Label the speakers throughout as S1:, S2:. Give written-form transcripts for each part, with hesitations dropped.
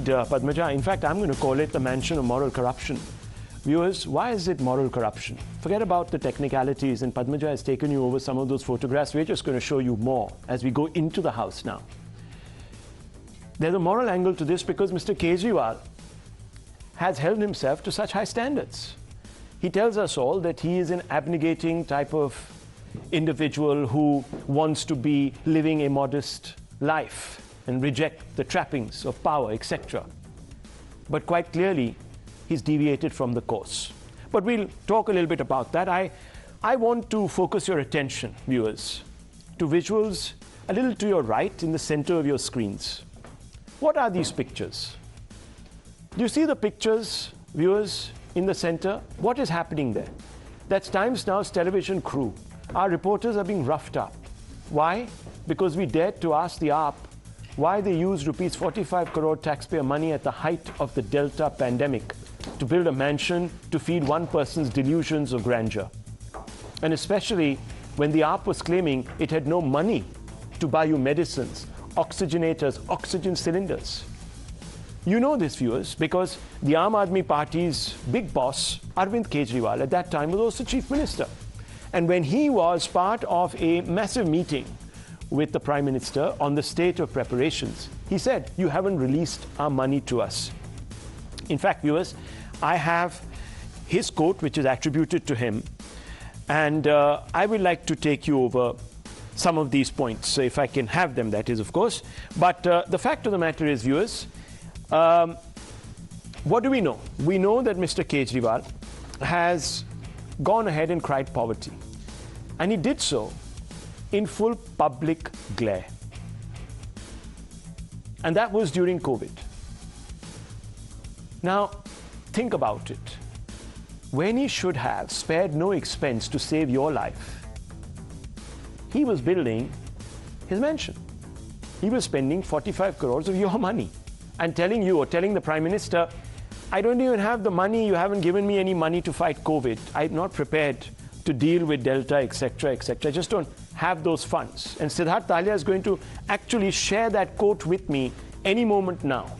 S1: Padmaja, in fact, I'm going to call it the mansion of moral corruption. Viewers, why is it moral corruption? Forget about the technicalities, and Padmaja has taken you over some of those photographs. We're just going to show you more as we go into the house now. There's a moral angle to this because Mr. Kejriwal has held himself to such high standards. He tells us all that he is an abnegating type of individual who wants to be living a modest life and reject the trappings of power, etc. But quite clearly, he's deviated from the course. But we'll talk a little bit about that. I want to focus your attention, viewers, to visuals a little to your right in the center of your screens. What are these pictures? Do you see the pictures, viewers, in the center? What is happening there? That's Times Now's television crew. Our reporters are being roughed up. Why? Because we dared to ask the AAP why they used rupees 45 crore taxpayer money at the height of the Delta pandemic to build a mansion to feed one person's delusions of grandeur. And especially when the AAP was claiming it had no money to buy you medicines, oxygenators, oxygen cylinders. You know this, viewers, because the Aam Aadmi Party's big boss, Arvind Kejriwal, at that time was also Chief Minister. And when he was part of a massive meeting with the Prime Minister on the state of preparations, he said, "You haven't released our money to us." In fact, viewers, I have his quote, which is attributed to him, and I would like to take you over some of these points. So if I can have them, that is, of course. But the fact of the matter is, viewers, what do we know? We know that Mr. Kejriwal has gone ahead and cried poverty. And he did so in full public glare. And that was during COVID. Now, think about it. When he should have spared no expense to save your life, he was building his mansion. He was spending 45 crores of your money and telling you or telling the Prime Minister, "I don't even have the money. You haven't given me any money to fight COVID. I'm not prepared to deal with Delta, etc., etc. I just don't have those funds." And Siddharth Talia is going to actually share that quote with me any moment now.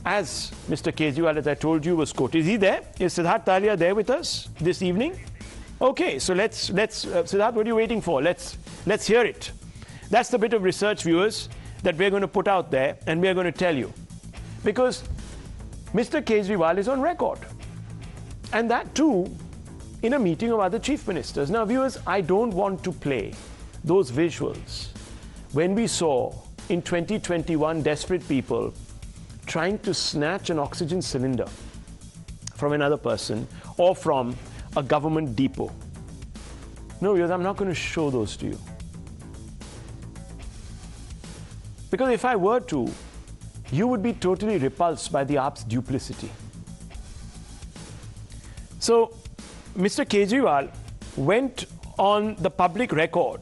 S1: As Mr. Kejriwal, as I told you, was quoted. Is he there? Is Siddharth Talia there with us this evening? Okay, so let's Siddharth, what are you waiting for? Let's hear it. That's the bit of research, viewers, that we're going to put out there and we're going to tell you. Because Mr. Kejriwal is on record. And that too, in a meeting of other chief ministers. Now, viewers, I don't want to play those visuals when we saw in 2021 desperate people trying to snatch an oxygen cylinder from another person or from a government depot. No, viewers, I'm not going to show those to you. Because if I were to, you would be totally repulsed by the AAP's duplicity. So, Mr. Kejriwal went on the public record,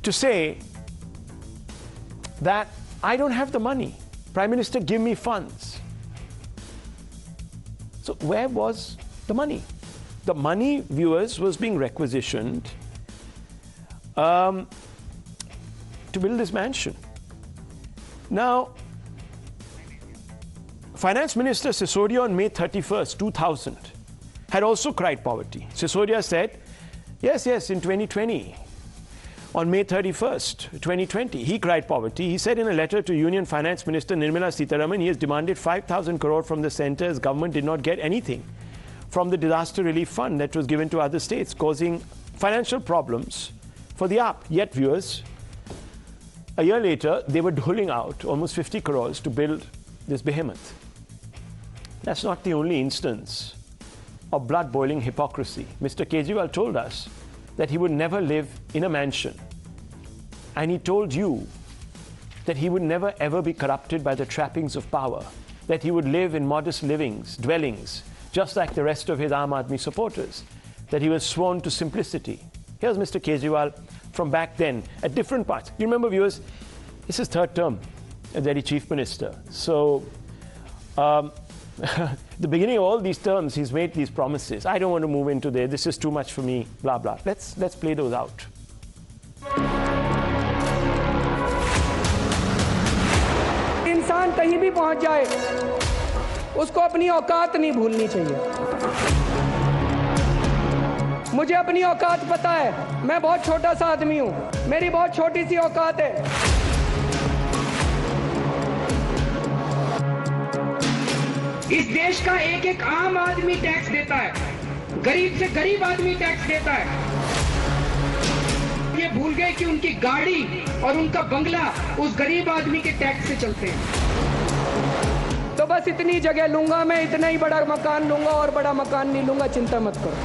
S1: to say that I don't have the money. Prime Minister, give me funds. So where was the money? The money, viewers, was being requisitioned to build this mansion. Now, Finance Minister Sisodia on May 31st, 2000, had also cried poverty. Sisodia said, yes, in 2020, on May 31st, 2020, he cried poverty. He said in a letter to Union Finance Minister Nirmala Sitharaman, he has demanded 5,000 crore from the centre as government did not get anything from the disaster relief fund that was given to other states, causing financial problems for the AAP. Yet, viewers, a year later, they were doling out almost 50 crores to build this behemoth. That's not the only instance of blood-boiling hypocrisy. Mr. Kejriwal told us that he would never live in a mansion. And he told you that he would never ever be corrupted by the trappings of power, that he would live in modest dwellings, just like the rest of his Aam Aadmi supporters, that he was sworn to simplicity. Here's Mr. Kejriwal from back then at different parts. You remember, viewers, this is third term as Delhi Chief Minister. So, the beginning of all these terms, he's made these promises. I don't want to move into there. This is too much for me, blah, blah. Let's play those out.
S2: कहीं भी पहुंच जाए, उसको अपनी औकात नहीं भूलनी चाहिए। मुझे अपनी औकात पता है, मैं बहुत छोटा सा आदमी हूं, मेरी बहुत छोटी सी औकात है। इस देश का एक एक आम आदमी टैक्स देता है, गरीब से गरीब आदमी टैक्स देता है। ये भूल गए कि उनकी गाड़ी और उनका बंगला उस गरीब आदमी के टैक्स से चलते हैं। तो बस इतनी जगह लूंगा मैं, इतना ही बड़ा मकान लूंगा, और बड़ा मकान नहीं लूंगा, चिंता मत करो।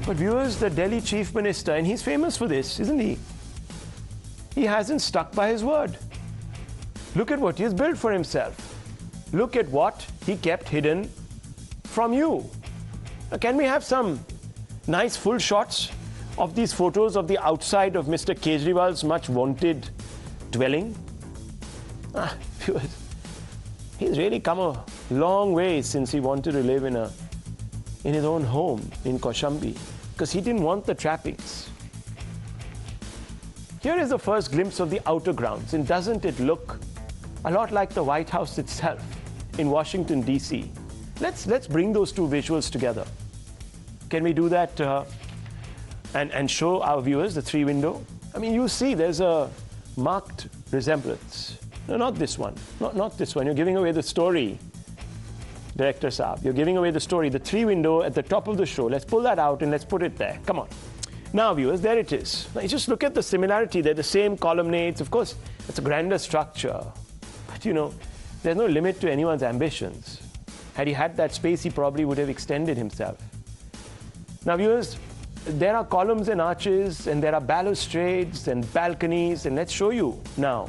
S1: But viewers, the Delhi Chief Minister, and he's famous for this, isn't he? He hasn't stuck by his word. Look at what he has built for himself. Look at what he kept hidden from you. Now, can we have some nice full shots of these photos of the outside of Mr. Kejriwal's much wanted dwelling? Viewers, he's really come a long way since he wanted to live in his own home in Kaushambi, because he didn't want the trappings. Here is the first glimpse of the outer grounds, and doesn't it look a lot like the White House itself in Washington, D.C.? Let's bring those two visuals together. Can we do that and show our viewers the three window? I mean, you see there's a marked resemblance. No, not this one. Not this one. You're giving away the story, Director Saab. You're giving away the story. The three window at the top of the show. Let's pull that out and let's put it there. Come on. Now, viewers, there it is. Now, you just look at the similarity. They're the same colonnades. Of course, it's a grander structure. But, you know, there's no limit to anyone's ambitions. Had he had that space, he probably would have extended himself. Now, viewers, there are columns and arches, and there are balustrades and balconies. And let's show you now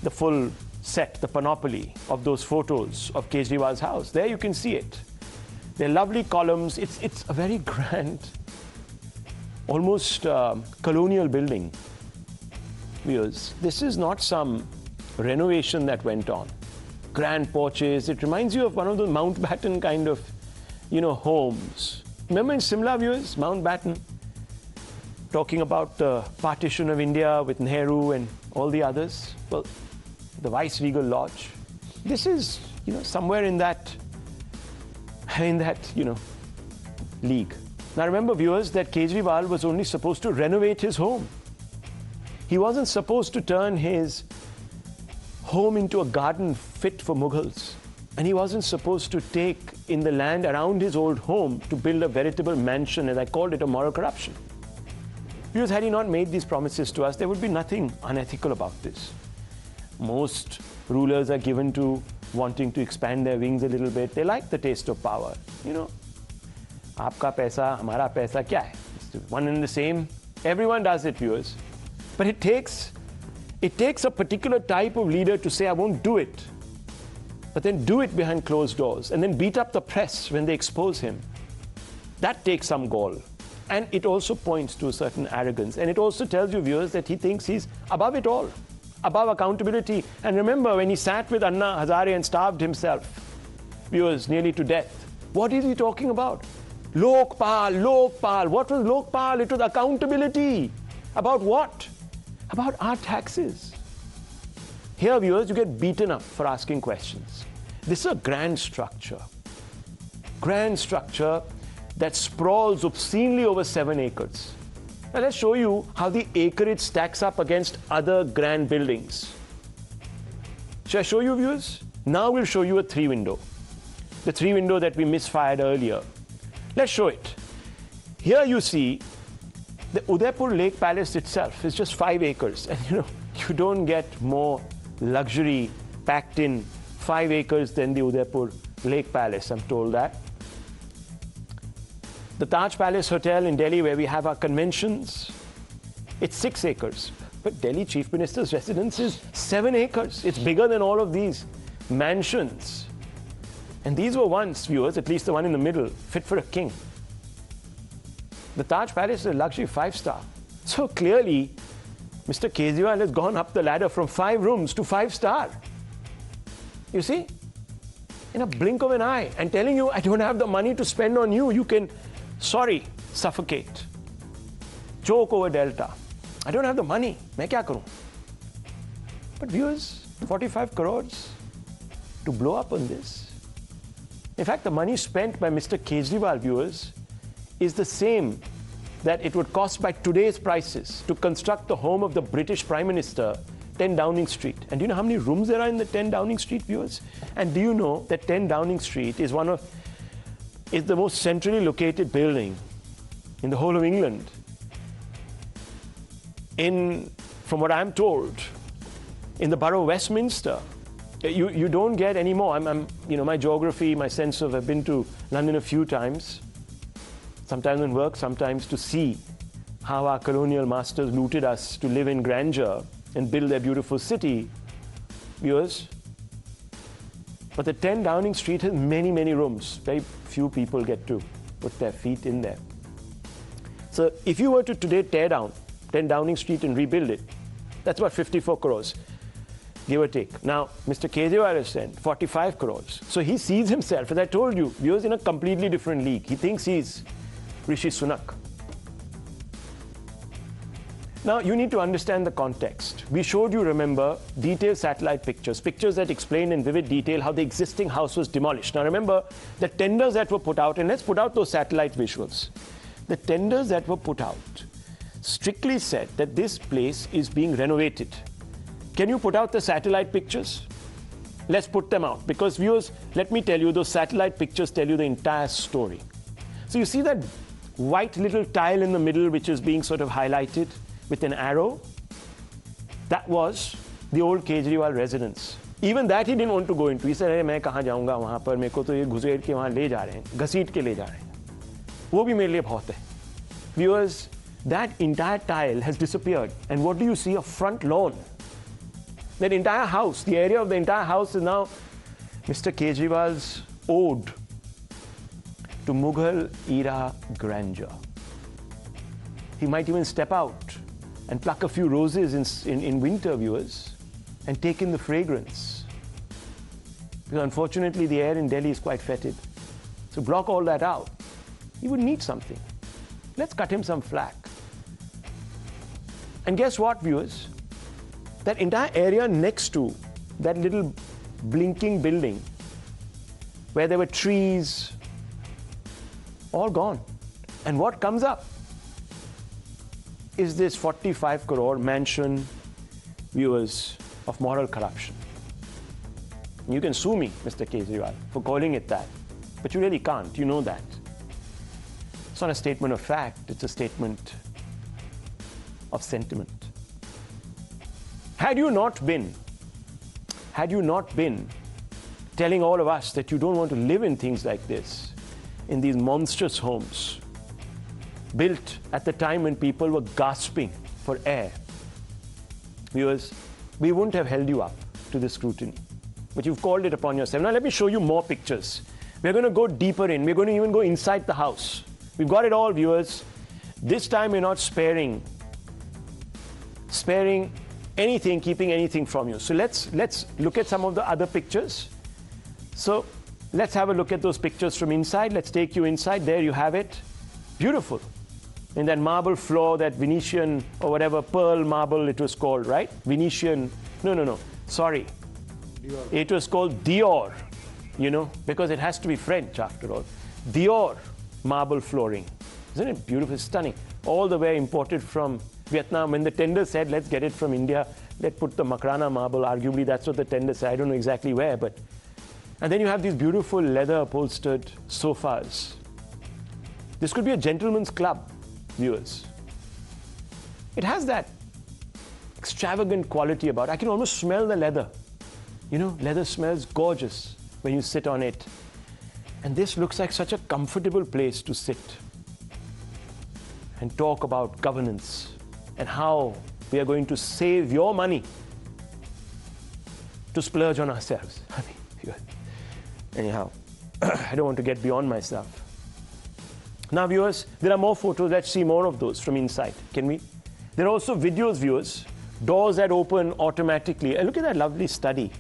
S1: the full set, the panoply of those photos of Kejriwal's house. There you can see it. They're lovely columns. It's a very grand, almost colonial building. Viewers, this is not some renovation that went on. Grand porches. It reminds you of one of those Mountbatten kind of, you know, homes. Remember in Simla, viewers, Mountbatten, talking about the partition of India with Nehru and all the others? Well, the Vice-Regal Lodge. This is, you know, somewhere in that, you know, league. Now remember, viewers, that Kejriwal was only supposed to renovate his home. He wasn't supposed to turn his home into a garden fit for Mughals. And he wasn't supposed to take in the land around his old home to build a veritable mansion, as I called it, a moral corruption. Because had he not made these promises to us, there would be nothing unethical about this. Most rulers are given to wanting to expand their wings a little bit. They like the taste of power. You know, aapka paisa, hamara paisa, kya hai? It's one and the same. Everyone does it, viewers. But it takes a particular type of leader to say, I won't do it. But then do it behind closed doors and then beat up the press when they expose him. That takes some gall. And it also points to a certain arrogance. And it also tells you, viewers, that he thinks he's above it all, above accountability. And remember, when he sat with Anna Hazare and starved himself, viewers, nearly to death, what is he talking about? Lokpal, Lokpal. What was Lokpal? It was accountability. About what? About our taxes. Here, viewers, you get beaten up for asking questions. This is a grand structure that sprawls obscenely over 7 acres. Now let's show you how the acreage stacks up against other grand buildings. Shall I show you, viewers? Now we'll show you a three window. The three window that we misfired earlier. Let's show it. Here you see the Udaipur Lake Palace itself is just 5 acres. And you know, you don't get more luxury packed in 5 acres than the Udaipur Lake Palace, I'm told that. The Taj Palace Hotel in Delhi, where we have our conventions, it's 6 acres. But Delhi Chief Minister's residence is 7 acres. It's bigger than all of these mansions. And these were once, viewers, at least the one in the middle, fit for a king. The Taj Palace is a luxury 5-star. So clearly, Mr. Kejriwal has gone up the ladder from 5 rooms to 5-star. You see? In a blink of an eye. And telling you, I don't have the money to spend on you. You can, sorry, suffocate. Joke over Delta. I don't have the money. मैं क्या करूं? But viewers, 45 crores to blow up on this. In fact, the money spent by Mr. Kejriwal, viewers, is the same that it would cost by today's prices to construct the home of the British Prime Minister, 10 Downing Street. And do you know how many rooms there are in the 10 Downing Street, viewers? And do you know that 10 Downing Street is the most centrally located building in the whole of England? From what I'm told, in the borough of Westminster, you don't get any more. My geography, my sense of, I've been to London a few times, sometimes on work, sometimes to see how our colonial masters looted us to live in grandeur and build their beautiful city, viewers. But the 10 Downing Street has many, many rooms. Very few people get to put their feet in there. So if you were to today tear down 10 Downing Street and rebuild it, that's about 54 crores, give or take. Now, Mr. Kejriwal has sent 45 crores. So he sees himself, as I told you, viewers, in a completely different league. He thinks he's Rishi Sunak. Now, you need to understand the context. We showed you, remember, detailed satellite pictures that explain in vivid detail how the existing house was demolished. Now, remember, the tenders that were put out, and let's put out those satellite visuals. The tenders that were put out strictly said that this place is being renovated. Can you put out the satellite pictures? Let's put them out, because viewers, let me tell you, those satellite pictures tell you the entire story. So you see that white little tile in the middle which is being sort of highlighted with an arrow? That was the old Kejriwal residence. Even that he didn't want to go into. He said, "Hey, मैं कहाँ जाऊँगा वहाँ पर, मेरे को तो ये घुसेड़ के वहाँ ले जा रहे हैं, घसीट के ले जा रहे हैं." वो भी मेरे लिए बहुत है. Viewers, that entire tile has disappeared. And what do you see? A front lawn. That entire house, the area of the entire house is now Mr. Kejriwal's ode to Mughal era grandeur. He might even step out and pluck a few roses in winter, viewers, and take in the fragrance. Because unfortunately, the air in Delhi is quite fetid. So block all that out. He would need something. Let's cut him some slack. And guess what, viewers? That entire area next to that little blinking building where there were trees, all gone. And what comes up is this 45 crore mansion, viewers, of moral corruption. You can sue me, Mr. Kejriwal, for calling it that. But you really can't. You know that. It's not a statement of fact. It's a statement of sentiment. Had you not been telling all of us that you don't want to live in things like this, in these monstrous homes, built at the time when people were gasping for air, viewers, we wouldn't have held you up to this scrutiny. But you've called it upon yourself. Now let me show you more pictures. We're going to go deeper in. We're going to even go inside the house. We've got it all, viewers. This time we're not sparing anything, keeping anything from you. So let's look at some of the other pictures. So let's have a look at those pictures from inside. Let's take you inside. There you have it. Beautiful. In that marble floor, that Venetian or whatever, pearl marble it was called, right? Venetian, no, sorry. Dior. It was called Dior, because it has to be French after all. Dior marble flooring. Isn't it beautiful? Stunning. All the way imported from Vietnam. When the tender said, let's get it from India, let's put the Makrana marble. Arguably, that's what the tender said. I don't know exactly where, but. And then you have these beautiful leather upholstered sofas. This could be a gentleman's club, viewers. It has that extravagant quality about it. I can almost smell the leather. Leather smells gorgeous when you sit on it. And this looks like such a comfortable place to sit and talk about governance and how we are going to save your money to splurge on ourselves. Anyhow, I don't want to get beyond myself. Now, viewers, there are more photos. Let's see more of those from inside. Can we? There are also videos, viewers. Doors that open automatically. And look at that lovely study.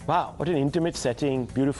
S1: Wow, what an intimate setting. Beautiful.